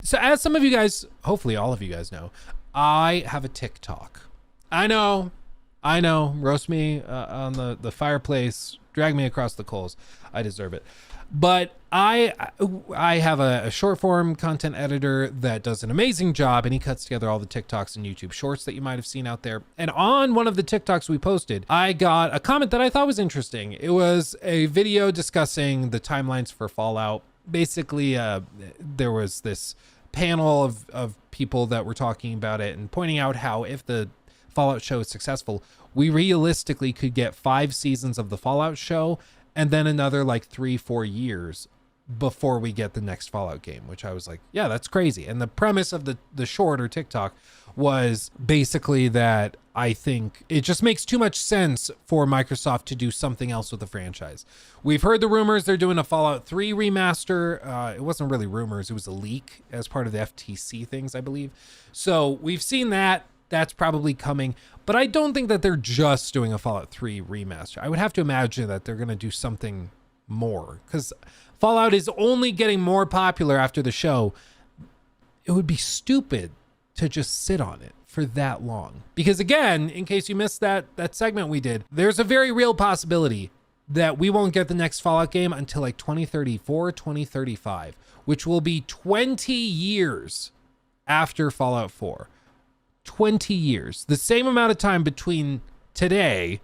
So as some of you guys, hopefully all of you guys know, I have a TikTok. I know, roast me on the fireplace, drag me across the coals. I deserve it. But I have a short form content editor that does an amazing job, and he cuts together all the TikToks and YouTube shorts that you might have seen out there. And on one of the TikToks we posted, I got a comment that I thought was interesting. It was a video discussing the timelines for Fallout. Basically, there was this panel of people that were talking about it and pointing out how if the Fallout show is successful, we realistically could get 5 seasons of the Fallout show and then another like 3-4 years before we get the next Fallout game, which I was like, yeah, that's crazy. And the premise of the short or TikTok was basically that I think it just makes too much sense for Microsoft to do something else with the franchise. We've heard the rumors they're doing a Fallout 3 remaster. It wasn't really rumors, it was a leak as part of the FTC things, I believe. So we've seen that. That's probably coming, but I don't think that they're just doing a Fallout 3 remaster. I would have to imagine that they're going to do something more, because Fallout is only getting more popular after the show. It would be stupid to just sit on it for that long. Because again, in case you missed that segment we did, there's a very real possibility that we won't get the next Fallout game until like 2034, 2035, which will be 20 years after Fallout 4. 20 years, the same amount of time between today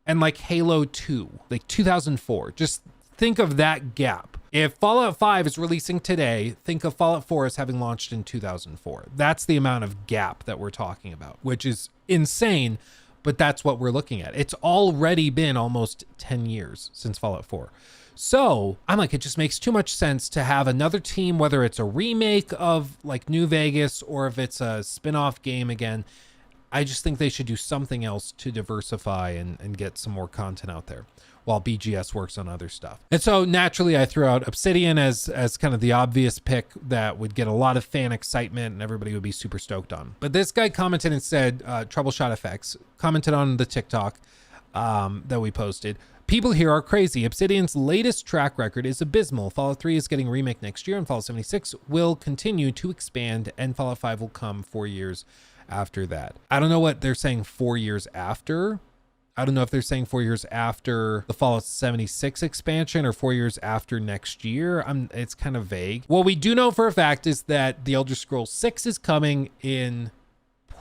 and like Halo 2, like 2004. Just think of that gap. If Fallout 5 is releasing today, think of Fallout 4 as having launched in 2004. That's the amount of gap that we're talking about, which is insane, but that's what we're looking at. It's already been almost 10 years since Fallout 4. So I'm like, it just makes too much sense to have another team, whether it's a remake of like New Vegas or if it's a spin-off game again. I just think they should do something else to diversify and get some more content out there while BGS works on other stuff. And so naturally I threw out Obsidian as kind of the obvious pick that would get a lot of fan excitement and everybody would be super stoked on. But this guy commented and said, Troubleshot FX, commented on the TikTok that we posted. People here are crazy. Obsidian's latest track record is abysmal. Fallout 3 is getting a remake next year, and Fallout 76 will continue to expand, and Fallout 5 will come 4 years after that. I don't know what they're saying 4 years after. I don't know if they're saying 4 years after the Fallout 76 expansion or 4 years after next year. It's kind of vague. What we do know for a fact is that The Elder Scrolls 6 is coming in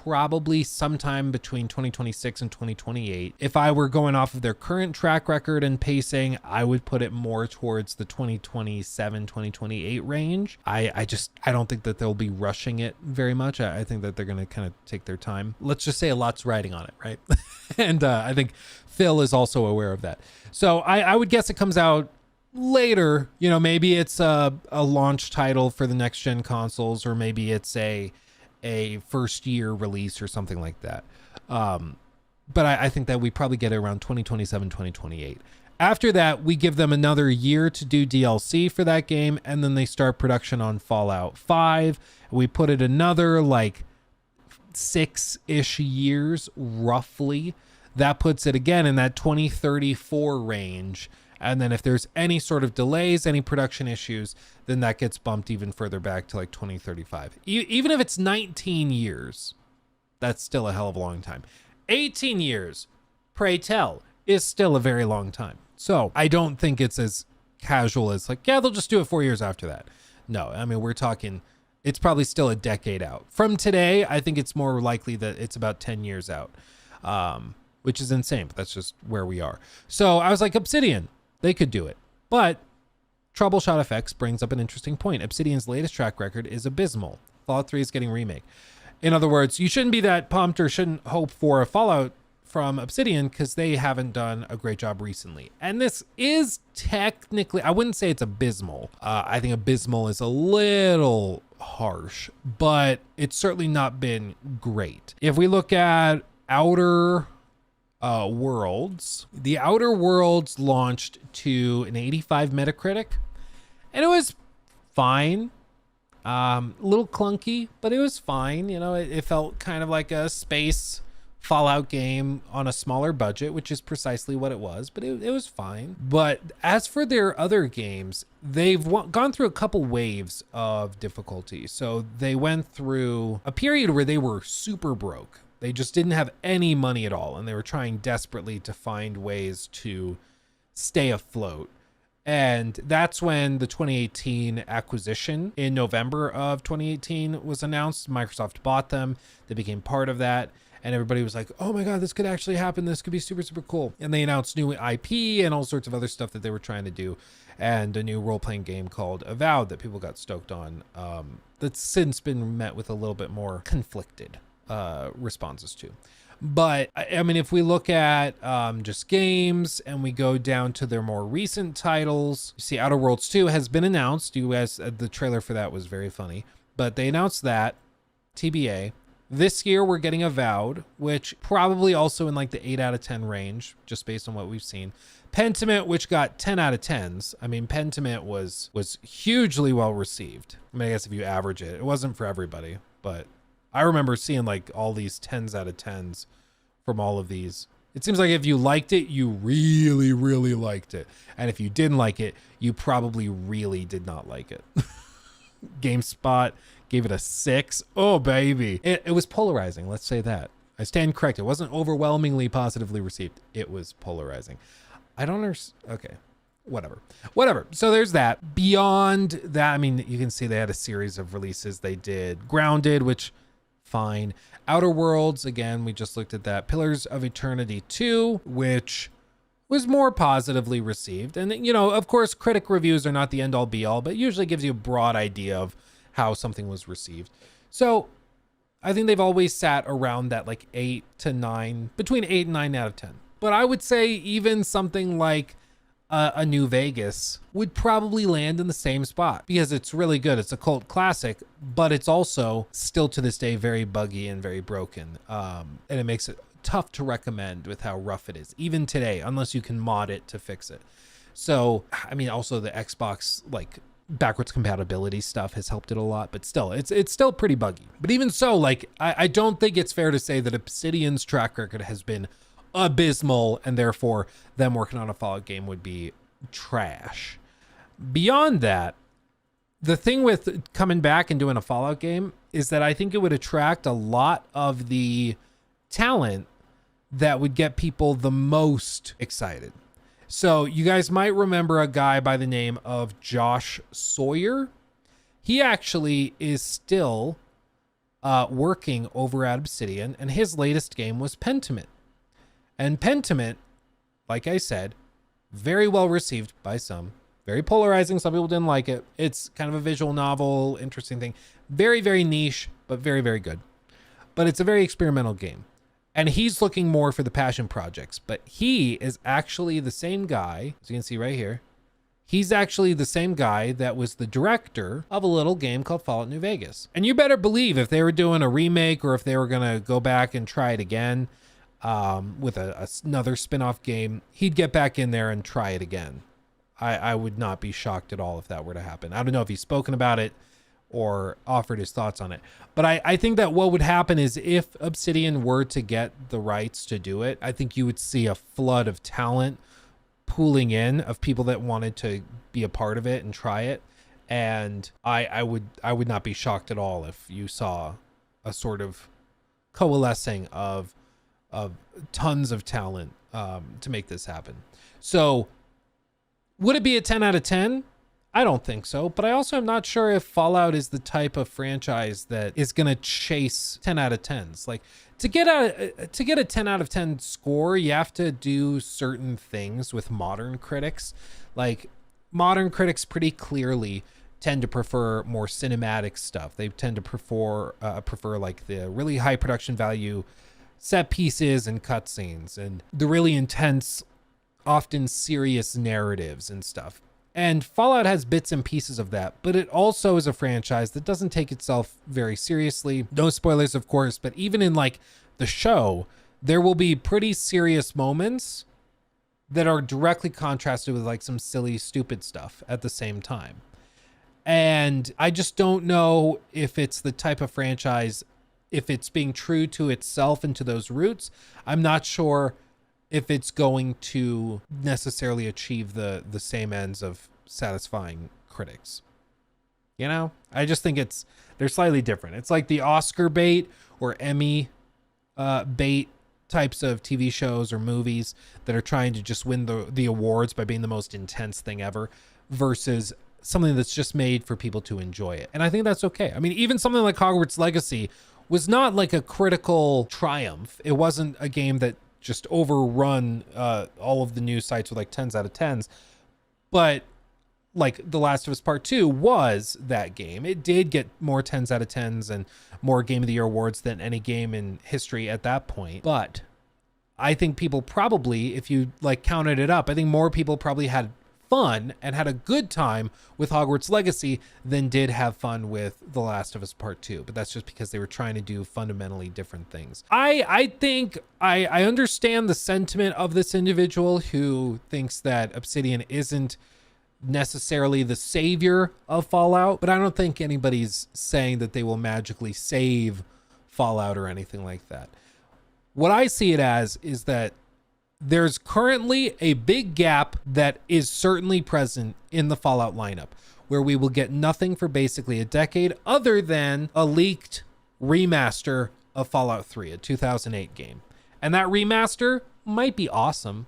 probably sometime between 2026 and 2028. If I were going off of their current track record and pacing, I would put it more towards the 2027, 2028 range. I don't think that they'll be rushing it very much. I think that they're going to kind of take their time. Let's just say a lot's riding on it, right? And I think Phil is also aware of that. So I would guess it comes out later. You know, maybe it's a launch title for the next gen consoles, or maybe it's a first year release or something like that. But I think that we probably get it around 2027, 2028. After that, we give them another year to do DLC for that game, and then they start production on Fallout 5. We put it another like 6-ish years roughly. That puts it again in that 2034 range. And then if there's any sort of delays, any production issues, then that gets bumped even further back to like 2035. Even if it's 19 years, that's still a hell of a long time. 18 years, pray tell, is still a very long time. So I don't think it's as casual as like, yeah, they'll just do it 4 years after that. No, I mean, we're talking, it's probably still a decade out. From today, I think it's more likely that it's about 10 years out, which is insane, but that's just where we are. So I was like, Obsidian, they could do it. But Troubleshot FX brings up an interesting point. Obsidian's latest track record is abysmal. Fallout 3 is getting a remake. In other words, you shouldn't be that pumped or shouldn't hope for a Fallout from Obsidian because they haven't done a great job recently. And this is technically, I wouldn't say it's abysmal. I think abysmal is a little harsh, but it's certainly not been great. If we look at Outer Worlds, the Outer Worlds launched to an 85 Metacritic, and it was fine. A little clunky, but it was fine. You know, it felt kind of like a space Fallout game on a smaller budget, which is precisely what it was, but it was fine. But as for their other games, they've gone through a couple waves of difficulty. So they went through a period where they were super broke. They just didn't have any money at all, and they were trying desperately to find ways to stay afloat. And that's when the 2018 acquisition in November of 2018 was announced. Microsoft bought them. They became part of that. And everybody was like, oh my God, this could actually happen. This could be super, super cool. And they announced new IP and all sorts of other stuff that they were trying to do. And a new role-playing game called Avowed that people got stoked on. That's since been met with a little bit more conflicted responses to. But I mean, if we look at just games and we go down to their more recent titles, you see Outer Worlds 2 has been announced. You guys, the trailer for that was very funny. But they announced that, TBA. This year we're getting Avowed, which probably also in like the 8 out of 10 range, just based on what we've seen. Pentiment, which got 10 out of 10s. I mean, Pentiment was hugely well received. I mean, I guess if you average it, it wasn't for everybody, but I remember seeing like all these 10s out of 10s from all of these. It seems like if you liked it, you really, really liked it. And if you didn't like it, you probably really did not like it. GameSpot gave it a 6. Oh, baby. It was polarizing. Let's say that. I stand corrected. It wasn't overwhelmingly positively received. It was polarizing. I don't understand. Okay. Whatever. So there's that. Beyond that, I mean, you can see they had a series of releases. They did Grounded, which fine. Outer Worlds, again, we just looked at that. Pillars of Eternity 2, which was more positively received. And, you know, of course, critic reviews are not the end all be all, but usually gives you a broad idea of how something was received. So I think they've always sat around that like 8 to 9, between 8 and 9 out of 10. But I would say even something like a New Vegas would probably land in the same spot because it's really good. It's a cult classic, but it's also still to this day very buggy and very broken. And it makes it tough to recommend with how rough it is, even today, unless you can mod it to fix it. So, I mean, also the Xbox like backwards compatibility stuff has helped it a lot, but still, it's still pretty buggy. But even so, like, I don't think it's fair to say that Obsidian's track record has been abysmal, and therefore them working on a Fallout game would be trash. Beyond that, the thing with coming back and doing a Fallout game is that I think it would attract a lot of the talent that would get people the most excited. So you guys might remember a guy by the name of Josh Sawyer. He actually is still working over at Obsidian, and his latest game was Pentiment. And Pentiment, like I said, very well received by some. Very polarizing. Some people didn't like it. It's kind of a visual novel, interesting thing. Very, very niche, but very, very good. But it's a very experimental game. And he's looking more for the passion projects. But he is actually the same guy, as you can see right here. He's actually the same guy that was the director of a little game called Fallout New Vegas. And you better believe if they were doing a remake or if they were going to go back and try it again, with another spin-off game, he'd get back in there and try it again. I would not be shocked at all if that were to happen. I don't know if he's spoken about it or offered his thoughts on it. But I think that what would happen is if Obsidian were to get the rights to do it, I think you would see a flood of talent pooling in of people that wanted to be a part of it and try it. And I would not be shocked at all if you saw a sort of coalescing of tons of talent to make this happen. So would it be a 10 out of 10? I don't think so, but I also am not sure if Fallout is the type of franchise that is going to chase 10 out of 10s. Like to get a 10 out of 10 score, you have to do certain things with modern critics. Like modern critics pretty clearly tend to prefer more cinematic stuff. They tend to prefer like the really high production value set pieces and cutscenes and the really intense, often serious narratives and stuff. And Fallout has bits and pieces of that, but it also is a franchise that doesn't take itself very seriously. No spoilers, of course, but even in like the show, there will be pretty serious moments that are directly contrasted with like some silly, stupid stuff at the same time. And I just don't know if it's the type of franchise if it's being true to itself and to those roots, I'm not sure if it's going to necessarily achieve the same ends of satisfying critics. You know, I just think they're slightly different. It's like the Oscar bait or Emmy bait types of TV shows or movies that are trying to just win the awards by being the most intense thing ever, versus something that's just made for people to enjoy it. And I think that's okay. I mean, even something like Hogwarts Legacy was not like a critical triumph. It wasn't a game that just overrun all of the news sites with like 10s out of 10s. But like The Last of Us Part 2 was that game. It did get more 10s out of 10s and more Game of the Year awards than any game in history at that point. But I think people probably, if you like counted it up, I think more people probably had fun and had a good time with Hogwarts Legacy than did have fun with The Last of Us Part 2. But that's just because they were trying to do fundamentally different things. I think I understand the sentiment of this individual who thinks that Obsidian isn't necessarily the savior of Fallout, but I don't think anybody's saying that they will magically save Fallout or anything like that. What I see it as is that there's currently a big gap that is certainly present in the Fallout lineup, where we will get nothing for basically a decade other than a leaked remaster of Fallout 3, a 2008 game. And that remaster might be awesome.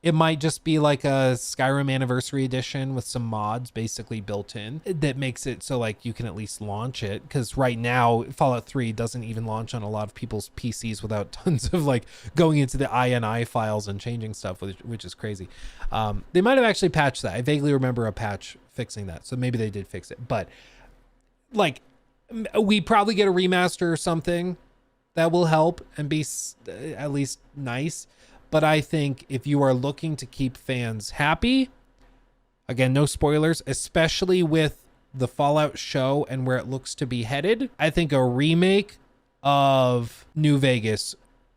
It might just be like a Skyrim Anniversary Edition with some mods basically built in that makes it so like you can at least launch it. Because right now, Fallout 3 doesn't even launch on a lot of people's PCs without tons of like going into the INI files and changing stuff, which is crazy. They might have actually patched that. I vaguely remember a patch fixing that. So maybe they did fix it. But like we probably get a remaster or something that will help and be at least nice. But I think if you are looking to keep fans happy, again, no spoilers, especially with the Fallout show and where it looks to be headed, I think a remake of New Vegas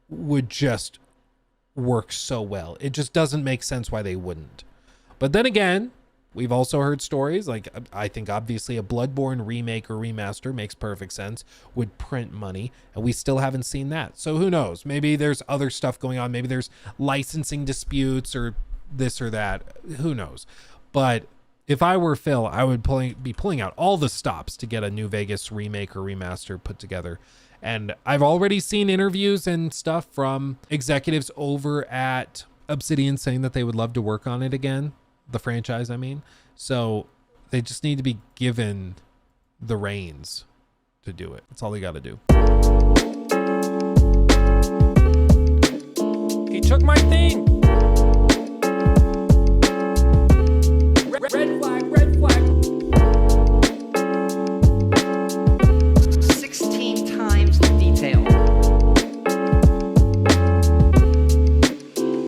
would just work so well. It just doesn't make sense why they wouldn't. But then again, we've also heard stories, like I think obviously a Bloodborne remake or remaster makes perfect sense, would print money, and we still haven't seen that. So who knows? Maybe there's other stuff going on. Maybe there's licensing disputes or this or that. Who knows? But if I were Phil, I would be pulling out all the stops to get a New Vegas remake or remaster put together. And I've already seen interviews and stuff from executives over at Obsidian saying that they would love to work on it again. The franchise, I mean. So they just need to be given the reins to do it. That's all they got to do. He took my thing.